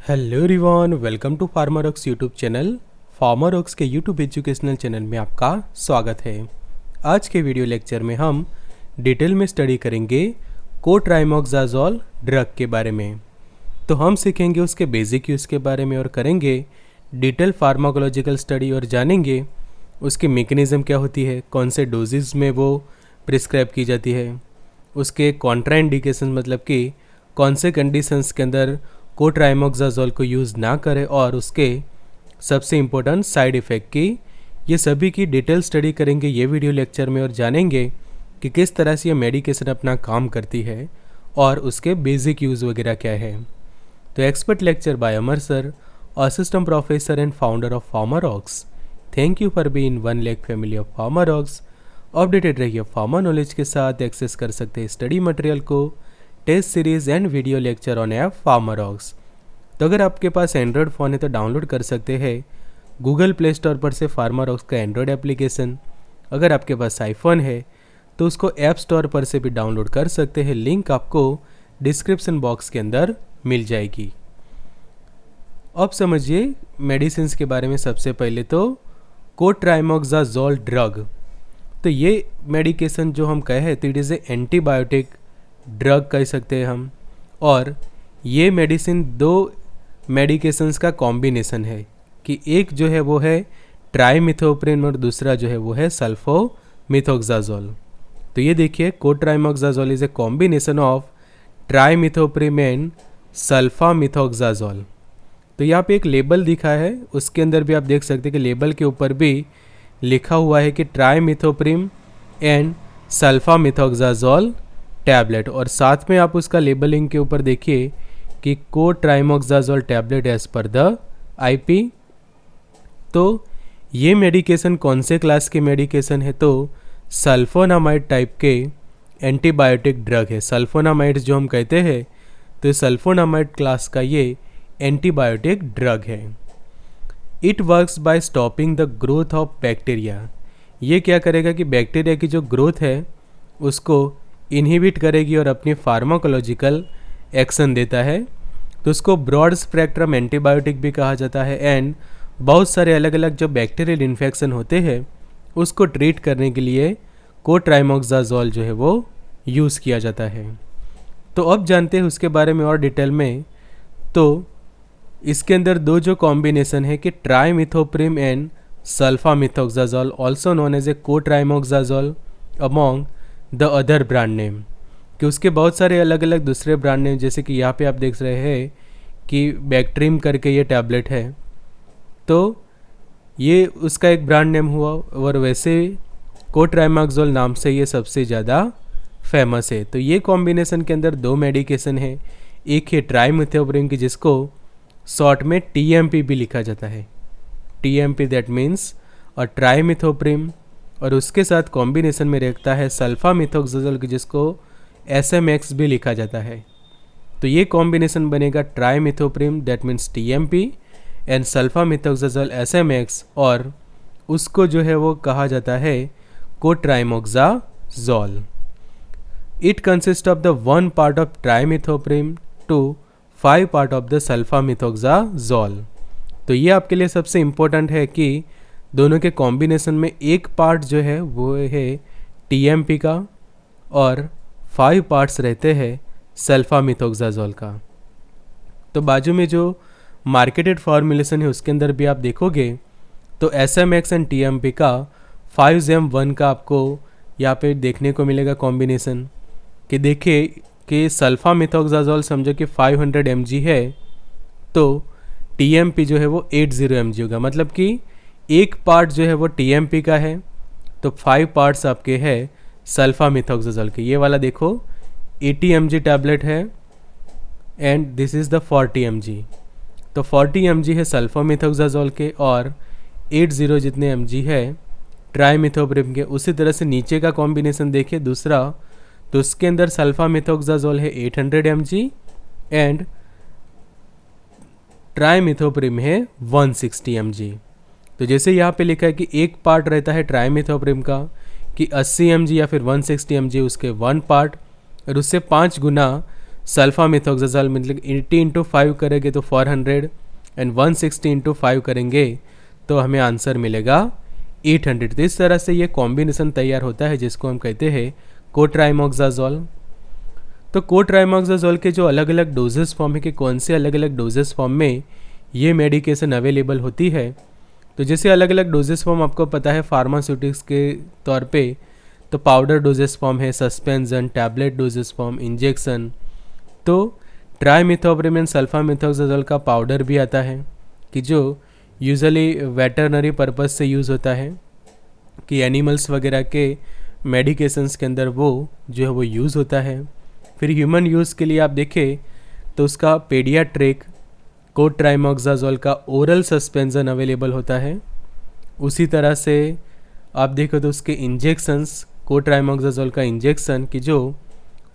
Hello everyone, welcome to Pharmarox YouTube channel. Pharmarox के YouTube educational channel में आपका स्वागत है। आज के वीडियो लेक्चर में हम डिटेल में स्टडी करेंगे कोट्राइमोक्साजोल ड्रग के बारे में। तो हम सीखेंगे उसके बेसिक यूज़ के बारे में और करेंगे डिटेल फार्माकोलॉजिकल स्टडी और जानेंगे उसकी मैकेनिज्म क्या होती है, कौन से डोजेज में वो प्रिस्क्राइब की जाती है, उसके कॉन्ट्राइंडिकेशन मतलब कि कौन से कंडीशंस के अंदर कोट्राइमोक्साजोल को यूज़ ना करें और उसके सबसे इम्पोर्टेंट साइड इफ़ेक्ट की, ये सभी की डिटेल स्टडी करेंगे ये वीडियो लेक्चर में और जानेंगे कि किस तरह से ये मेडिकेशन अपना काम करती है और उसके बेसिक यूज़ वगैरह क्या है। तो expert lecture by Amar sir, assistant professor and founder of Pharmarox. Thank you for being in 1 lakh family of Pharmarox. Updated रहिए फार्मा नॉलेज के साथ, एक्सेस कर सकते हैं स्टडी मटेरियल को, test series and video lecture on app Pharmarox. तो अगर आपके पास एंड्रॉयड फ़ोन है तो डाउनलोड कर सकते हैं गूगल प्ले स्टोर पर से फार्मारॉक्स का एंड्रॉयड एप्लीकेशन। अगर आपके पास आईफोन है तो उसको ऐप स्टोर पर से भी डाउनलोड कर सकते हैं, लिंक आपको डिस्क्रिप्शन बॉक्स के अंदर मिल जाएगी। अब समझिए मेडिसिन के बारे में। सबसे पहले तो कोट्राइमोक्साजोल ड्रग, तो ये मेडिकेशन जो हम कहे तो it is a antibiotic drug कह सकते हैं हम। और ये मेडिसिन दो मेडिकेशंस का कॉम्बिनेशन है कि एक जो है वो है ट्राइमिथोप्रिन और दूसरा जो है वो है सल्फोमिथोक्साजोल। तो ये देखिए cotrimoxazole is a combination of trimethoprim and sulfamethoxazole. तो यहाँ पे एक लेबल दिखा है, उसके अंदर भी आप देख सकते हैं कि लेबल के ऊपर भी लिखा हुआ है कि ट्राइमिथोप्रिन एंड सल्फामिथोक्साजोल टैबलेट, और साथ में आप उसका लेबलिंग के ऊपर देखिए कि cotrimoxazole tablet as per the IP. तो ये मेडिकेशन कौन से क्लास के मेडिकेशन है, तो सल्फोनामाइड टाइप के एंटीबायोटिक ड्रग है। सल्फोनामाइड जो हम कहते हैं तो सल्फोनामाइड क्लास का ये एंटीबायोटिक ड्रग है। It works by stopping the growth of bacteria. ये क्या करेगा कि बैक्टीरिया की जो ग्रोथ है उसको इनहिबिट करेगी और अपनी फार्माकोलॉजिकल एक्शन देता है। तो उसको ब्रॉड स्पेक्ट्रम एंटीबायोटिक भी कहा जाता है एंड बहुत सारे अलग अलग जो बैक्टीरियल इन्फेक्शन होते हैं उसको ट्रीट करने के लिए कोट्राइमोक्साजोल जो है वो यूज़ किया जाता है। तो अब जानते हैं उसके बारे में और डिटेल में। तो इसके अंदर दो जो कॉम्बिनेशन है कि trimethoprim and sulfamethoxazole, also known as a cotrimoxazole among the other brand name, कि उसके बहुत सारे अलग अलग दूसरे ब्रांड नेम, जैसे कि यहाँ पे आप देख रहे हैं कि बैक्ट्रीम करके ये टैबलेट है, तो ये उसका एक ब्रांड नेम हुआ। और वैसे कोट्राइमोक्साजोल नाम से ये सबसे ज़्यादा फेमस है। तो ये कॉम्बिनेशन के अंदर दो मेडिकेशन है, एक है ट्राइमिथोप्रिन की जिसको शॉर्ट में टीएमपी भी लिखा जाता है, टीएमपी दैट मीन्स और ट्राइमिथोप्रिन, और उसके साथ कॉम्बिनेशन में रहता है सल्फामिथोक्साजोल की जिसको एसएमएक्स भी लिखा जाता है। तो ये कॉम्बिनेशन बनेगा trimethoprim that means TMP and sulfamethoxazole SMX, और उसको जो है वो कहा जाता है cotrimoxazole. It consist of the 1 part of trimethoprim to 5 part of the sulfamethoxazole. तो ये आपके लिए सबसे इम्पोर्टेंट है कि दोनों के कॉम्बिनेशन में एक पार्ट जो है वो है टीएमपी का और 5 पार्ट्स रहते हैं सल्फामिथोक्साजोल का। तो बाजू में जो मार्केटेड फॉर्मुलेशन है उसके अंदर भी आप देखोगे तो एसएमएक्स एंड टीएमपी का 5M1 का आपको यहाँ पे देखने को मिलेगा कॉम्बिनेशन। कि देखिए कि सल्फामिथोक्साजोल समझो कि 500 mg है तो टीएमपी जो है वो 80 mg होगा, मतलब कि एक पार्ट जो है वो टीएमपी का है तो 5 पार्ट्स आपके हैं सल्फामिथोक्साजोल के। ये वाला देखो 80 mg टैबलेट है and this is the 40 mg, तो 40 mg है सल्फामिथोक्साजोल के और 80 जितने mg है ट्राइमिथोप्रिन के। उसी तरह से नीचे का कॉम्बिनेशन देखिए दूसरा, तो उसके अंदर सल्फामिथोक्साजोल है 800 mg एंड ट्राइमिथोप्रिन है 160 mg। तो जैसे यहाँ पे लिखा है कि एक पार्ट रहता है ट्राइमिथोप्रिन का कि 80 mg या फिर 160 mg उसके 1 पार्ट, और उससे 5 गुना सल्फा मिथोक्साजोल मतलब 80 इंटू 5 करेंगे तो 400 एंड 160 इंटू 5 करेंगे तो हमें आंसर मिलेगा 800। तो इस तरह से ये कॉम्बिनेशन तैयार होता है जिसको हम कहते हैं कोट्राइमोक्साजोल। तो कोट्राइमोक्साजोल के जो अलग अलग डोजेस फॉर्म है कि कौन से अलग अलग डोजेस फॉर्म में ये मेडिकेशन अवेलेबल होती है, तो जैसे अलग अलग डोजेस फॉर्म आपको पता है फार्मास्यूटिक्स के तौर पे, तो पाउडर डोजेस फॉर्म है, suspension, tablet doses form, injection. तो ट्राइमिथोप्रिम एंड सल्फामिथोक्साजोल का पाउडर भी आता है कि जो यूजुअली वेटरनरी पर्पस से यूज़ होता है कि एनिमल्स वगैरह के मेडिकेशंस के अंदर वो जो है वो यूज़ होता है। फिर ह्यूमन यूज़ के लिए आप देखें तो उसका पेडियाट्रिक कोट्राइमोक्साजोल का ओरल सस्पेंशन अवेलेबल होता है। उसी तरह से आप देखो तो उसके इंजेक्शंस, कोट्राइमोक्साजोल का इंजेक्शन कि जो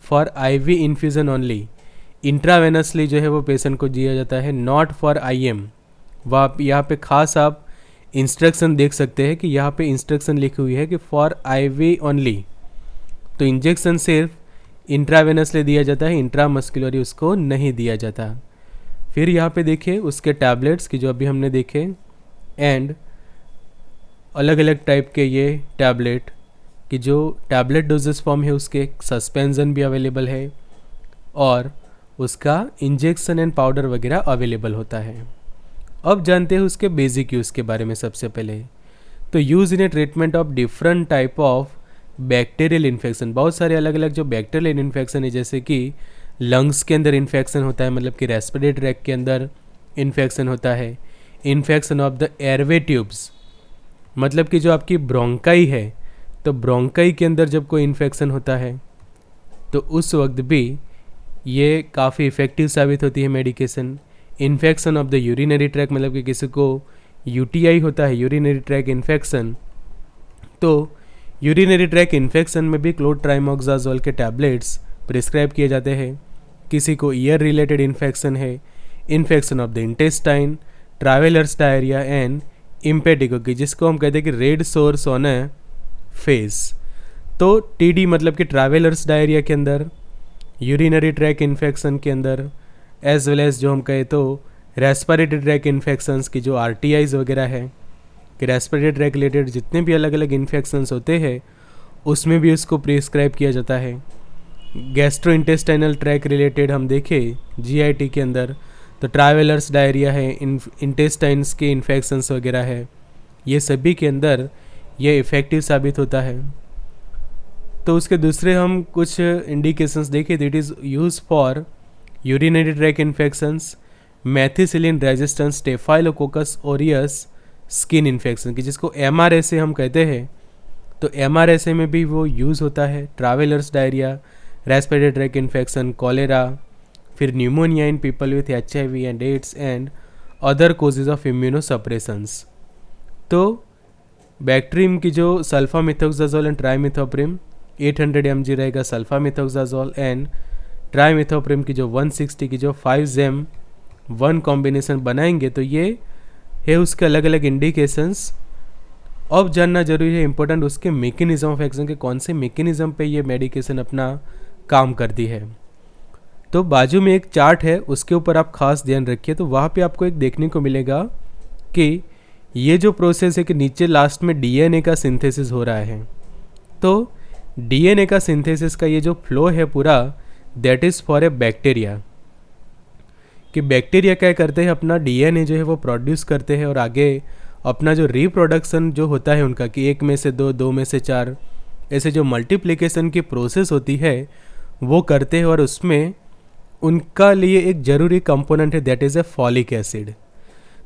for IV infusion only, intravenously जो है वो पेशेंट को दिया जाता है, नॉट फॉर आईएम। वह आप यहाँ पे खास आप इंस्ट्रक्शन देख सकते हैं कि यहाँ पे इंस्ट्रक्शन लिखी हुई है कि फॉर आईवी ओनली। तो इंजेक्शन सिर्फ इंट्रावेनसली दिया जाता है, इंट्रामस्कुलरी उसको नहीं दिया जाता। फिर यहाँ पे देखिए उसके टैबलेट्स की जो अभी हमने देखे, एंड अलग अलग टाइप के ये टैबलेट कि जो टैबलेट डोजेस फॉर्म है उसके सस्पेंशन भी अवेलेबल है और उसका इंजेक्शन एंड पाउडर वगैरह अवेलेबल होता है। अब जानते हैं उसके बेसिक यूज़ के बारे में। सबसे पहले तो use in A treatment of different type of bacterial infection. बहुत सारे अलग अलग जो बैक्टीरियल इन्फेक्शन है, जैसे कि लंग्स के अंदर इन्फेक्शन होता है, मतलब कि रेस्पिरेटरी ट्रैक के अंदर इन्फेक्शन होता है, infection of the airway tubes, मतलब कि जो आपकी ब्रोंकाई है, तो ब्रोंकाई के अंदर जब कोई इन्फेक्शन होता है तो उस वक्त भी ये काफ़ी इफ़ेक्टिव साबित होती है medication. Infection of the urinary track, मतलब कि किसी को यूटीआई होता है, यूरिनरी ट्रैक इन्फेक्शन, तो यूरिनरी ट्रैक इन्फेक्शन में भी क्लोट्राइमोक्साजोल के टैबलेट्स प्रिस्क्राइब किए जाते हैं। किसी को ईयर रिलेटेड इन्फेक्शन है, infection of the intestine, travellers diarrhoea and impetigo की, जिसको हम कहते हैं कि red sores on a face. तो टीडी मतलब कि ट्रैवलर्स डायरिया के अंदर, यूरिनरी ट्रैक इन्फेक्शन के अंदर, एज वेल एज जो हम कहें तो रेस्पिरेटरी ट्रैक इन्फेक्शंस की जो आरटीआईज वगैरह है, कि रेस्पिरेटरी ट्रैक रिलेटेड जितने भी अलग अलग इन्फेक्शंस होते हैं उसमें भी उसको प्रिस्क्राइब किया जाता है। गैस्ट्रो इंटेस्टाइनल ट्रैक रिलेटेड हम देखें जीआईटी के अंदर तो ट्रैवलर्स डायरिया है, इंटेस्टाइन्स के इन्फेक्शंस वगैरह है, ये सभी के अंदर ये इफ़ेक्टिव साबित होता है। तो उसके दूसरे हम कुछ इंडिकेशंस देखें तो it is use for urinary track infections, methicillin resistance staphylococcus Orius skin infection की, जिसको एमआरएसए हम कहते हैं, तो एमआरएसए में भी वो यूज़ होता है। Travellers diarrhoea, respiratory tract infection, cholera, फिर pneumonia in people with HIV and AIDS and other causes of immunosuppressions. तो बैक्ट्रीम की जो सल्फामिथोक्साजोल एंड ट्राइमिथोप्रिम 800 mg रहेगा सल्फामिथोक्साजोल, एंड ट्राइमिथोप्रिम की जो 160 की जो 5 1 कॉम्बिनेशन बनाएंगे, तो ये है उसके अलग अलग इंडिकेशंस। अब जानना जरूरी है इंपॉर्टेंट उसके मेकेनिज्म ऑफ एक्शन के, कौन से मेकेनिज्म पे ये मेडिकेशन अपना काम करती है। तो बाजू में एक चार्ट है, उसके ऊपर आप खास ध्यान रखिए। तो वहाँ पे आपको एक देखने को मिलेगा कि ये जो प्रोसेस है कि नीचे लास्ट में डीएनए का सिंथेसिस हो रहा है। तो डीएनए का सिंथेसिस का ये जो फ्लो है पूरा, that is for a bacteria, कि बैक्टीरिया क्या करते हैं, अपना डीएनए जो है वो प्रोड्यूस करते हैं और आगे अपना जो रिप्रोडक्शन जो होता है उनका, कि 1 में से 2, 2 में से 4, ऐसे जो मल्टीप्लिकेशन की प्रोसेस होती है वो करते हैं। और उसमें उनका लिए एक ज़रूरी कंपोनेंट है, that is a folic acid.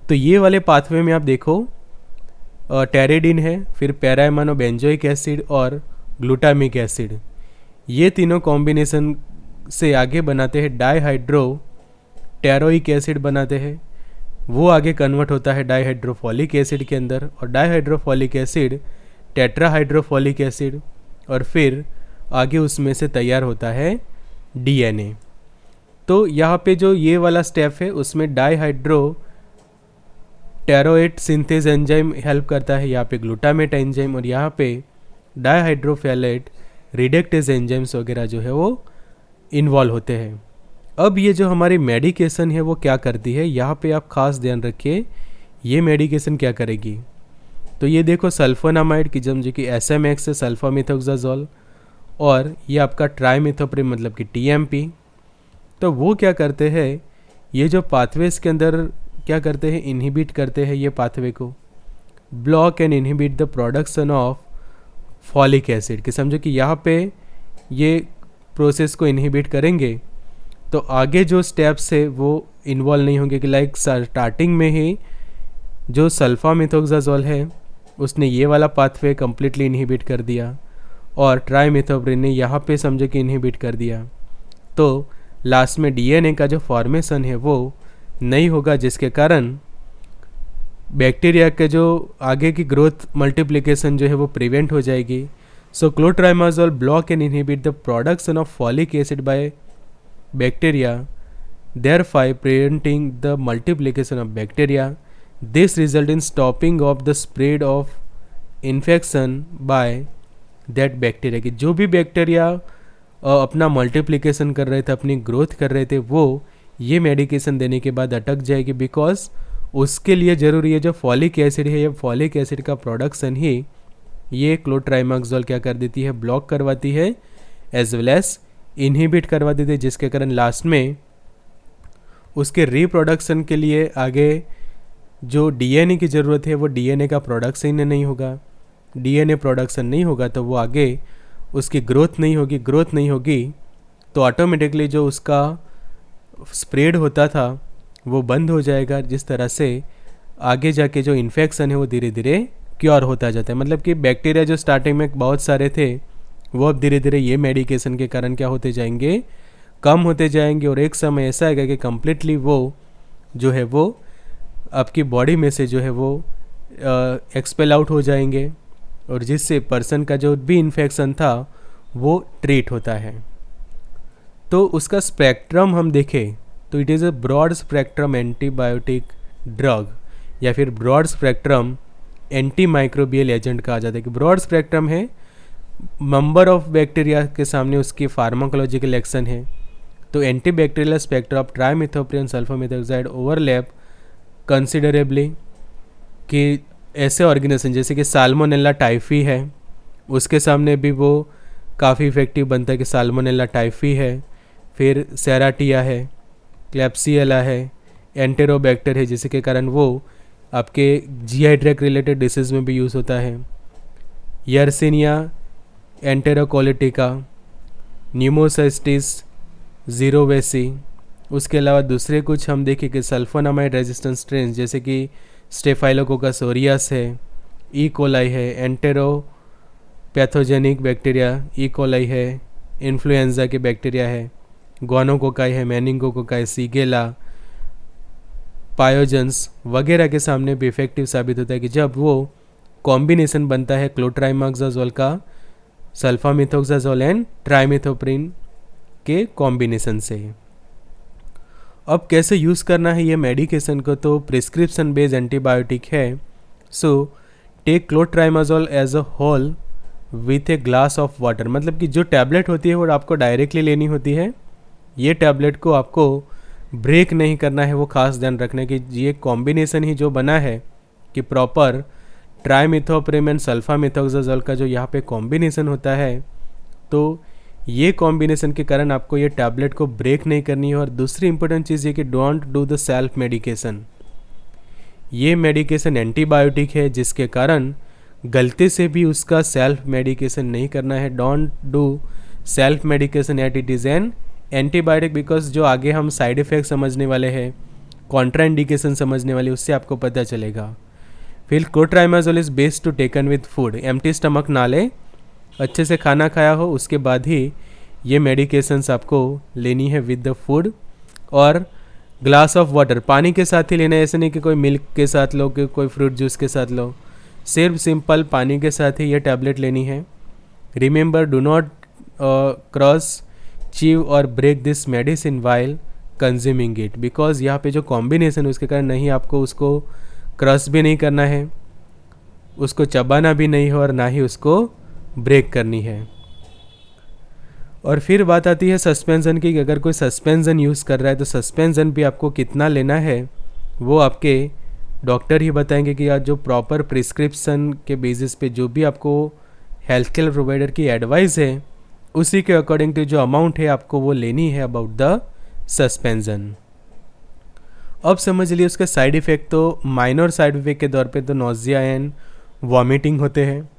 तो ये वाले पाथवे में आप देखो टेरेडिन है, फिर पैराइमानोबेंजोइक एसिड और ग्लूटामिक एसिड, ये तीनों कॉम्बिनेशन से आगे बनाते हैं डाईहाइड्रो टेरोइक एसिड बनाते हैं। वो आगे कन्वर्ट होता है डाईहाइड्रोफॉलिक एसिड के अंदर, और डाईहाइड्रोफॉलिक एसिड टेट्राहाइड्रोफॉलिक एसिड, और फिर आगे उसमें से तैयार होता है डीएनए। तो यहाँ पे जो ये वाला स्टेप है उसमें डाईहाइड्रो टेरोएट सिंथेज एंजाइम हेल्प करता है, यहाँ पे ग्लूटामेट एंजाइम, और यहाँ पे डाईहाइड्रोफेलेट रिडक्टेज एंजाइम्स वगैरह जो है वो इन्वॉल्व होते हैं। अब ये जो हमारी मेडिकेशन है वो क्या करती है, यहाँ पे आप खास ध्यान रखिए, ये मेडिकेशन क्या करेगी। तो ये देखो सल्फोनामाइड की जो कि SMX है, सल्फामिथोक्साजोल, और ये आपका ट्राइमिथोप्रिम मतलब कि TMP। तो वो क्या करते हैं, ये जो पाथवेज के अंदर क्या करते हैं, इनहिबिट करते हैं ये पाथवे को, block and inhibit the production of folic acid. कि समझो कि यहाँ पे ये प्रोसेस को इनहिबिट करेंगे तो आगे जो स्टेप्स है वो इन्वॉल्व नहीं होंगे। कि लाइक स्टार्टिंग में ही जो सल्फामिथोक्साजोल है उसने ये वाला पाथवे कम्प्लीटली इनहिबिट कर दिया, और ट्राइमिथोप्रिन ने यहाँ पे समझो कि इनहिबिट कर दिया। तो लास्ट में DNA का जो फॉर्मेशन है वो नहीं होगा, जिसके कारण बैक्टीरिया के जो आगे की ग्रोथ मल्टीप्लिकेशन जो है वो प्रिवेंट हो जाएगी। So clotrimazole block and inhibit the production of folic acid by bacteria, thereby preventing the multiplication of bacteria. This result in stopping of the spread of infection by that bacteria। कि जो भी bacteria अपना multiplication कर रहे थे, अपनी growth कर रहे थे, वो ये मेडिकेशन देने के बाद अटक जाएगी। बिकॉज उसके लिए ज़रूरी है जो फॉलिक एसिड है, ये फॉलिक एसिड का प्रोडक्शन ही ये क्लोट्राइमाक्सोल क्या कर देती है, ब्लॉक करवाती है, एज वेल एज इनहिबिट करवा देती है, जिसके कारण लास्ट में उसके रिप्रोडक्शन के लिए आगे जो DNA की ज़रूरत है वो DNA का प्रोडक्शन नहीं होगा। DNA प्रोडक्शन नहीं होगा तो वो आगे उसकी ग्रोथ नहीं होगी, ग्रोथ नहीं होगी तो ऑटोमेटिकली जो उसका स्प्रेड होता था वो बंद हो जाएगा, जिस तरह से आगे जाके जो इन्फेक्शन है वो धीरे धीरे क्योर होता जाता है। मतलब कि बैक्टीरिया जो स्टार्टिंग में बहुत सारे थे वो अब धीरे धीरे ये मेडिकेशन के कारण क्या होते जाएंगे, कम होते जाएंगे, और एक समय ऐसा आएगा कि कम्प्लीटली वो जो है वो आपकी बॉडी में से जो है वो एक्सपेल आउट हो जाएंगे, और जिससे पर्सन का जो भी इन्फेक्शन था वो ट्रीट होता है। तो उसका स्पेक्ट्रम हम देखें तो it is a broad spectrum antibiotic drug, या फिर broad spectrum anti microbial agent कहा जाता है। कि ब्रॉड स्पेक्ट्रम है, नंबर ऑफ बैक्टीरिया के सामने उसकी फार्माकोलॉजिकल एक्शन है। तो anti bacterial spectrum of trimethoprim sulfamethoxide overlap considerably. कि ऐसे ऑर्गेनिज्म जैसे कि साल्मोनेला टाइफी है, उसके सामने भी वो काफ़ी इफेक्टिव बनता है। कि साल्मोनेला टाइफी है, फिर सेराटिया है, क्लैप्सियला है, एंटेरोबैक्टर है, जिसके कारण वो आपके GI ट्रैक्ट रिलेटेड डिसीज़ में भी यूज़ होता है। Yersinia enterocolitica, Pneumocystis jirovecii. उसके अलावा दूसरे कुछ हम देखें कि सल्फोनामाइड रेजिस्टेंस स्ट्रेन जैसे कि स्टेफाइलोकोकस ओरियस है, ई कोलाई है, entero pathogenic bacteria E coli है, इन्फ्लुएंजा के बैक्टीरिया है, गोनोकोकाई है, मेनिंगोकोकाई, सीगेला, पायोजेंस वगैरह के सामने भी इफेक्टिव साबित होता है कि जब वो कॉम्बिनेशन बनता है क्लोट्राइमाक्साजोल का सल्फामिथोक्साजोल एंड ट्राइमिथोप्रिन के कॉम्बिनेशन से। अब कैसे यूज़ करना है ये मेडिकेशन को, तो प्रिस्क्रिप्शन बेस्ड एंटीबायोटिक है। So take clotrimazole as a whole with a glass of water. मतलब कि जो टैबलेट होती है वो आपको डायरेक्टली लेनी होती है, ये टैबलेट को आपको ब्रेक नहीं करना है। वो खास ध्यान रखना कि ये कॉम्बिनेशन ही जो बना है कि प्रॉपर ट्राइमिथोप्रिम एंड सल्फामिथोक्साजोल का जो यहाँ पे कॉम्बिनेशन होता है, तो ये कॉम्बिनेशन के कारण आपको ये टैबलेट को ब्रेक नहीं करनी है। और दूसरी इंपॉर्टेंट चीज़ ये कि don't do the self medication. ये मेडिकेशन एंटीबायोटिक है, जिसके कारण गलती से भी उसका सेल्फ मेडिकेशन नहीं करना है। Don't do self medication at it is an antibiotic, because जो आगे हम साइड इफ़ेक्ट समझने वाले हैं, कॉन्ट्राइंडिकेशन समझने वाले, उससे आपको पता चलेगा। फिर clotrimazole is best to taken with food. Empty stomach ना ले, अच्छे से खाना खाया हो उसके बाद ही ये मेडिकेशंस आपको लेनी है विद द फूड। और ग्लास ऑफ वाटर, पानी के साथ ही लेना है, ऐसे नहीं कि कोई मिल्क के साथ लो, कि कोई फ्रूट जूस के साथ लो, सिर्फ सिंपल पानी के साथ ही ये टैबलेट लेनी है। Remember, do not crush chew और break this medicine while consuming it, because यहाँ पे जो कॉम्बिनेशन है उसके कारण नहीं आपको उसको क्रश भी नहीं करना है, उसको चबाना भी नहीं है, और ना ही उसको ब्रेक करनी है। और फिर बात आती है सस्पेंसन की, कि अगर कोई सस्पेंसन यूज़ कर रहा है तो सस्पेंसन भी आपको कितना लेना है वो आपके डॉक्टर ही बताएंगे, कि आज जो प्रॉपर प्रिस्क्रिप्शन के बेसिस पे जो भी आपको हेल्थ केयर प्रोवाइडर की एडवाइस है उसी के अकॉर्डिंग टू जो अमाउंट है आपको वो लेनी है अबाउट द सस्पेंसन। अब समझ लिए उसके साइड इफ़ेक्ट। तो माइनर साइड इफ़ेक्ट के तौर पे तो नोजिया एंड वॉमिटिंग होते हैं,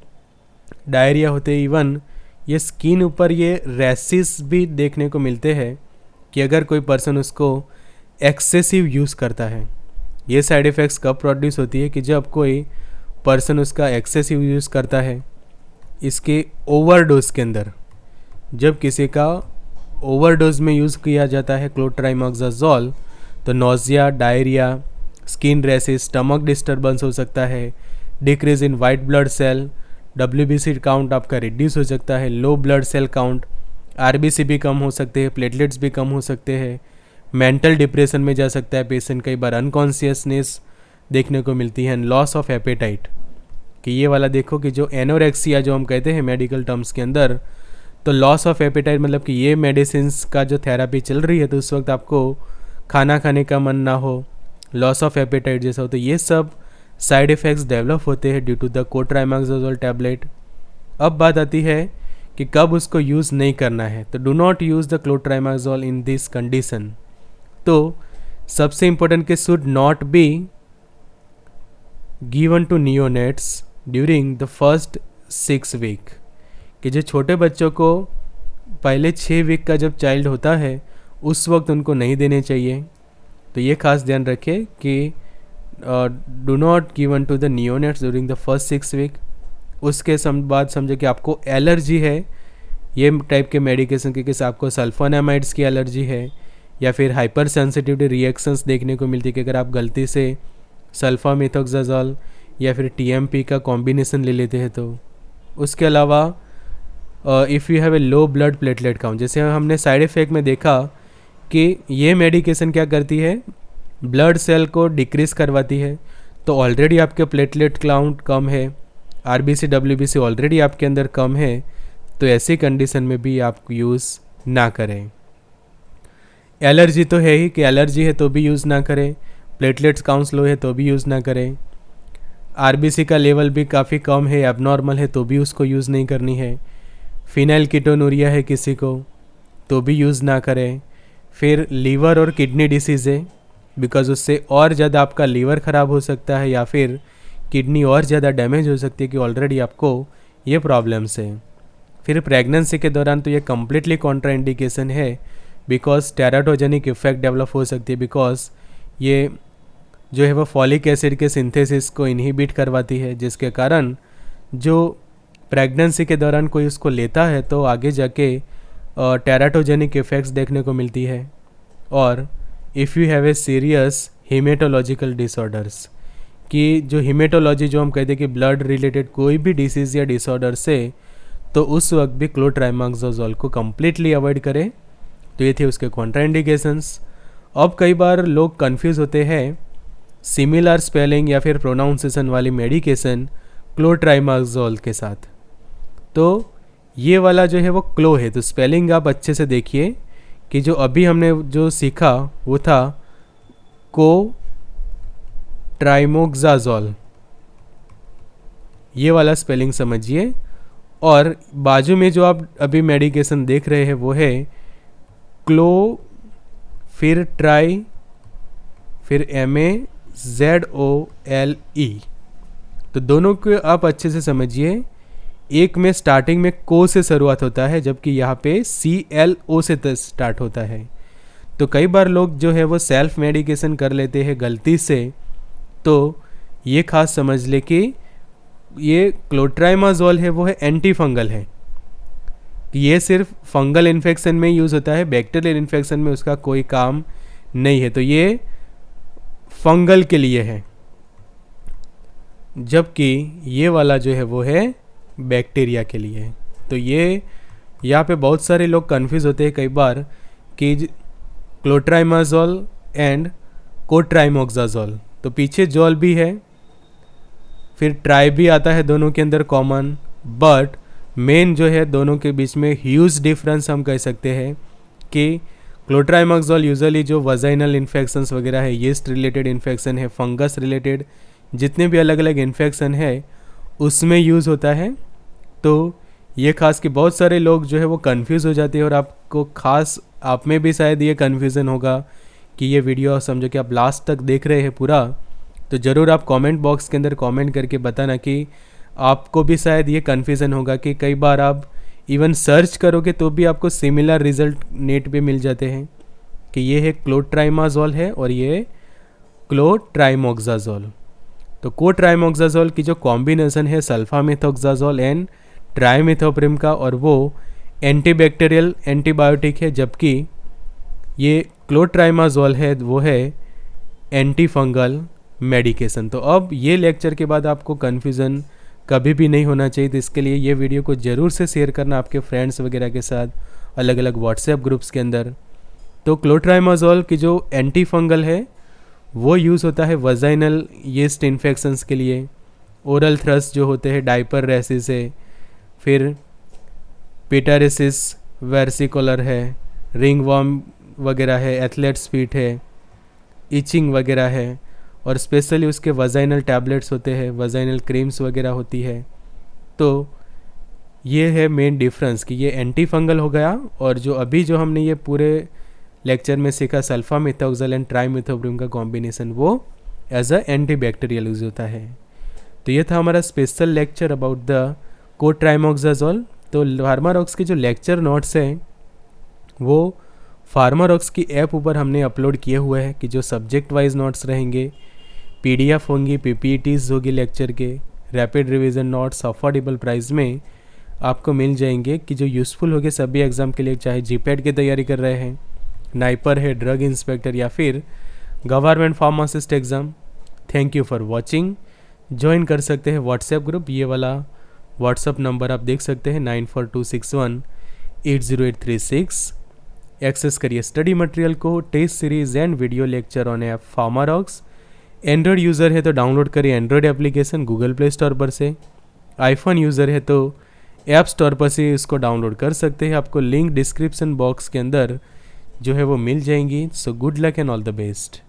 डायरिया होते हैं, इवन ये स्किन ऊपर ये रैसेस भी देखने को मिलते हैं कि अगर कोई पर्सन उसको एक्सेसिव यूज़ करता है। ये साइड इफ़ेक्ट्स कब प्रोड्यूस होती है, कि जब कोई पर्सन उसका एक्सेसिव यूज़ करता है इसके ओवरडोज के अंदर। जब किसी का ओवरडोज में यूज़ किया जाता है क्लोट्राइमोक्साजोल तो nausea, diarrhoea, skin rashes, stomach disturbance हो सकता है, decrease in white blood cell, WBC count आपका रिड्यूस हो सकता है, low blood cell count, RBC भी कम हो सकते हैं, प्लेटलेट्स भी कम हो सकते हैं, मेंटल डिप्रेशन में जा सकता है पेशेंट, कई बार अनकॉन्शियसनेस देखने को मिलती है, लॉस ऑफ एपेटाइट। कि ये वाला देखो कि जो एनोरेक्सिया जो हम कहते हैं मेडिकल टर्म्स के अंदर, तो लॉस ऑफ एपेटाइट मतलब कि ये मेडिसिन का जो थेरापी चल रही है तो उस वक्त आपको खाना खाने का मन ना हो, लॉस ऑफ एपेटाइट जैसा हो, तो ये सब साइड इफ़ेक्ट्स डेवलप होते हैं ड्यू टू द क्लोट्राइमोक्साजोल टैबलेट। अब बात आती है कि कब उसको यूज़ नहीं करना है, तो do not use the cotrimoxazole in this condition. तो सबसे इम्पोर्टेंट कि should not be given to neonates during the first 6 week, कि जो छोटे बच्चों को पहले 6 वीक का जब चाइल्ड होता है उस वक्त उनको नहीं देने चाहिए। तो ये खास ध्यान रखें कि do not given to the neonates during the first 6 week. उसके बाद समझे कि आपको एलर्जी है ये टाइप के मेडिकेशन की, किस आपको सल्फोनामाइड्स की एलर्जी है या फिर हाइपर सेंसिटिविटी रिएक्शंस देखने को मिलती है, कि अगर आप गलती से सल्फामेथोक्साजोल या फिर TMP का कॉम्बिनेशन ले लेते हैं तो। उसके अलावा if you have a low blood platelet count, जैसे हमने साइड इफ़ेक्ट में देखा कि ये मेडिकेशन क्या करती है, ब्लड सेल को डिक्रीज़ करवाती है। तो ऑलरेडी आपके प्लेटलेट काउंट कम है, RBC WBC ऑलरेडी आपके अंदर कम है, तो ऐसी कंडीशन में भी आप यूज़ ना करें। एलर्जी तो है ही कि एलर्जी है तो भी यूज़ ना करें, प्लेटलेट्स काउंट लो है तो भी यूज़ ना करें, RBC का लेवल भी काफ़ी कम है, एबनॉर्मल है तो भी उसको यूज़ नहीं करनी है, फिनाइल कीटोनूरिया है किसी को तो भी यूज़ ना करें। फिर लीवर और किडनी डिसीज़ है, बिकॉज उससे और ज़्यादा आपका लीवर ख़राब हो सकता है या फिर किडनी और ज़्यादा डैमेज हो सकती है कि ऑलरेडी आपको ये प्रॉब्लम्स है। फिर प्रेगनेंसी के दौरान तो ये कम्प्लीटली कॉन्ट्राइंडिकेशन है, बिकॉज टेराटोजेनिक इफेक्ट डेवलप हो सकती है, बिकॉज ये जो है वो फॉलिक एसिड के सिंथेसिस को इनहिबिट करवाती है, जिसके कारण जो प्रेगनेंसी के दौरान कोई उसको लेता है तो आगे जाके टेराटोजेनिक इफेक्ट्स देखने को मिलती है। और if you have a serious haematological disorders, कि जो हीमेटोलॉजी जो हम कहते हैं कि ब्लड रिलेटेड कोई भी डिसीज़ या डिसऑर्डर से, तो उस वक्त भी क्लोट्राइमोक्साजोल को कम्प्लीटली अवॉइड करें। तो ये थे उसके कॉन्ट्राइंडिकेशंस। अब कई बार लोग कंफ्यूज होते हैं सिमिलर स्पेलिंग या फिर प्रोनाउंसिएशन वाली मेडिकेशन क्लोट्राइमोक्साजोल के साथ। तो ये वाला जो है वो क्लो है, तो स्पेलिंग आप अच्छे से देखिए कि जो अभी हमने जो सीखा वो था ट्राइमोक्साजोल, ये वाला स्पेलिंग समझिए। और बाजू में जो आप अभी मेडिकेशन देख रहे हैं वो है क्लो, फिर ट्राई, फिर MAZOLE। तो दोनों को आप अच्छे से समझिए। एक में स्टार्टिंग में को से शुरुआत होता है, जबकि यहाँ पे CLO से स्टार्ट होता है। तो कई बार लोग जो है वो सेल्फ मेडिकेशन कर लेते हैं गलती से, तो ये खास समझ ले कि ये क्लोट्राइमोक्साजोल है वो है एंटी फंगल है, ये सिर्फ फंगल इन्फेक्शन में यूज़ होता है, बैक्टीरियल इन्फेक्शन में उसका कोई काम नहीं है। तो ये फंगल के लिए है, जबकि ये वाला जो है वो है बैक्टीरिया के लिए। तो ये यहाँ पे बहुत सारे लोग कंफ्यूज होते हैं कई बार कि क्लोट्राइमोक्साजोल एंड कोट्राइमोक्साजोल, तो पीछे जोल भी है, फिर ट्राई भी आता है दोनों के अंदर कॉमन, बट मेन जो है दोनों के बीच में ह्यूज डिफरेंस हम कह सकते हैं कि क्लोट्राइमोक्सोल यूजुअली जो वजाइनल इन्फेक्शंस वगैरह है, यीस्ट रिलेटेड इन्फेक्शन है, फंगस रिलेटेड जितने भी अलग अलग इन्फेक्शन है उसमें यूज़ होता है। तो ये खास कि बहुत सारे लोग जो है वो कंफ्यूज हो जाते हैं, और आपको खास आप में भी शायद ये कन्फ्यूज़न होगा कि ये वीडियो समझो कि आप लास्ट तक देख रहे हैं पूरा, तो ज़रूर आप कमेंट बॉक्स के अंदर कमेंट करके बताना कि आपको भी शायद ये कन्फ्यूज़न होगा कि कई बार आप इवन सर्च करोगे तो भी आपको सिमिलर रिजल्ट नेट पे मिल जाते हैं कि ये है क्लोट्राइमाजोल है और ये क्लोट्राइमोक्साजोल। तो कोट्राइमोक्साजोल की जो कॉम्बिनेशन है सल्फामेथोक्साजोल एंड ट्राइमेथोप्रिम का, और वो एंटीबैक्टीरियल एंटीबायोटिक है, जबकि ये क्लोट्राइमाजोल है वो है एंटी फंगल मेडिकेशन। तो अब ये लेक्चर के बाद आपको कन्फ्यूज़न कभी भी नहीं होना चाहिए, तो इसके लिए ये वीडियो को ज़रूर से शेयर करना आपके फ्रेंड्स वगैरह के साथ अलग अलग व्हाट्सएप ग्रुप्स के अंदर। तो क्लोट्राइमाजोल की जो एंटी फंगल है वो यूज़ होता है वजाइनल यीस्ट इन्फेक्शंस के लिए, ओरल थ्रस्ट जो होते हैं, डायपर रैसेस है, फिर पेटारेसिस वेर्सिकोलर है, रिंग वर्म वगैरह है, एथलेट्स फीट है, इचिंग वगैरह है, और स्पेशली उसके वजाइनल टैबलेट्स होते हैं, वजाइनल क्रीम्स वगैरह होती है। तो ये है मेन डिफरेंस कि ये एंटी फंगल हो गया, और जो अभी जो हमने ये पूरे लेक्चर में सीखा सल्फामेथोक्साजोल एंड ट्राइमेथोप्रिम का कॉम्बिनेशन, वो as a anti bacterial use होता है। तो ये था हमारा special lecture about the cotrimoxazole. तो फार्मारॉक्स के जो लेक्चर नोट्स हैं वो फार्मारॉक्स की ऐप ऊपर हमने अपलोड किए हुए हैं कि जो सब्जेक्ट वाइज नोट्स रहेंगे, पीडीएफ होंगी, पीपीटीज होगी लेक्चर के, rapid revision notes affordable price में आपको मिल जाएंगे कि जो यूज़फुल होंगे सभी एग्ज़ाम के लिए, चाहे जीपैट की तैयारी कर रहे हैं, नाइपर है, ड्रग इंस्पेक्टर, या फिर government pharmacist exam. Thank you for watching. Join कर सकते हैं व्हाट्सएप ग्रुप, ये वाला व्हाट्सएप नंबर आप देख सकते हैं 9426180836। एक्सेस करिए स्टडी मटेरियल को, test series and video lecture on app Pharmarox. Android user है तो डाउनलोड करिए Android application Google Play Store पर से, आईफोन यूज़र है तो ऐप स्टोर पर से इसको डाउनलोड कर सकते हैं। आपको लिंक डिस्क्रिप्शन बॉक्स के अंदर जो है वो मिल जाएंगी। So good luck and all the best.